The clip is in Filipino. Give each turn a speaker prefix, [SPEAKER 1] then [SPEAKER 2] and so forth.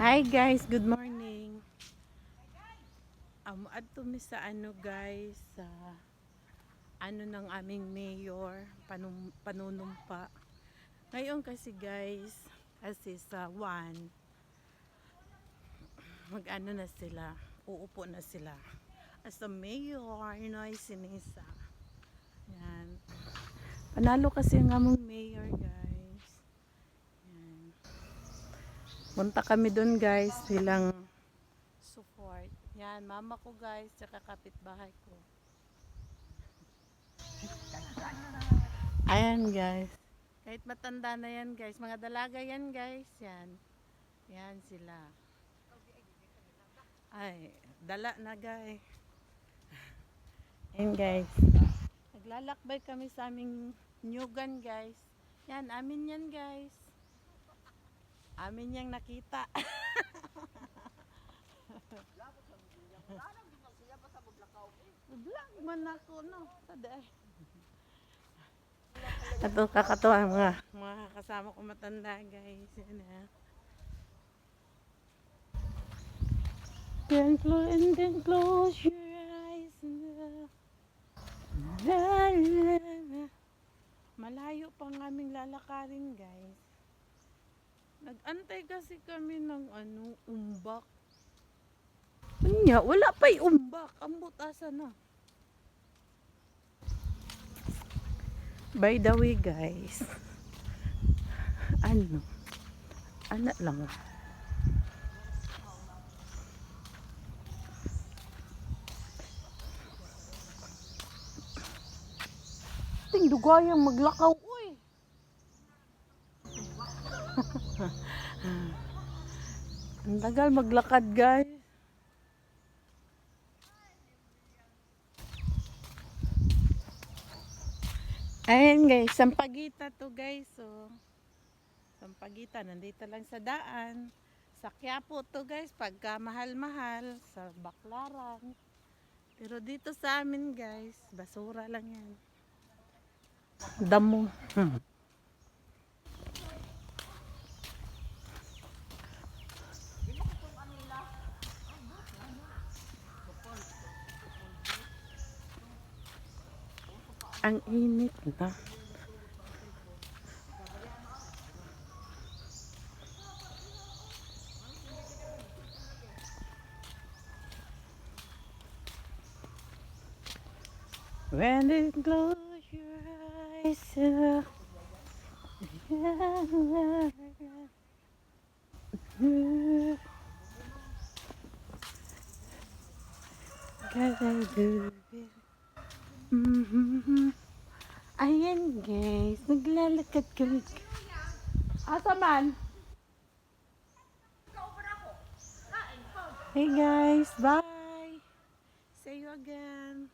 [SPEAKER 1] Hi guys, good morning. Adto mi sa guys, sa ng aming mayor, panunumpa. Ngayon kasi guys, kasi sa 1, na sila, uupo na sila. As the mayor, si Nisa. Yan. Panalo kasi ang among mayor guys. Yan. Punta kami doon guys, silang support. Yan, mama ko guys, tsaka kapitbahay ko. Ayan guys. Kahit matanda na yan guys, mga dalaga yan guys, yan. Yan sila. Ay, dala na guys. Ayan guys. Naglalakbay kami sa aming nyugan guys. Yan, amin yan guys. Amin yang nakita. Vlog man ako no. Taday. Ato kakatuwa mga kasama ko matanda guys. Yan na. Then close your eyes malayo pang aming lalakarin guys. Nag-antay kasi kami ng umbak. Kanya, wala pa'y umbak. Ang butasa na. By the way guys, anak lang. Ting dugayang maglakaw uy. Ang tagal maglakad guys. Ayan guys, Sampaguita to guys. So, Sampaguita, nandito lang sa daan. Sa Quiapo to guys, pagka mahal-mahal. Sa Baclaran. Pero dito sa amin guys, basura lang yan. Damo. Ang init na. When you close your eyes, gotta do it. Ayan guys, naglalakad kami. Asa man? Hey guys, bye. See you again.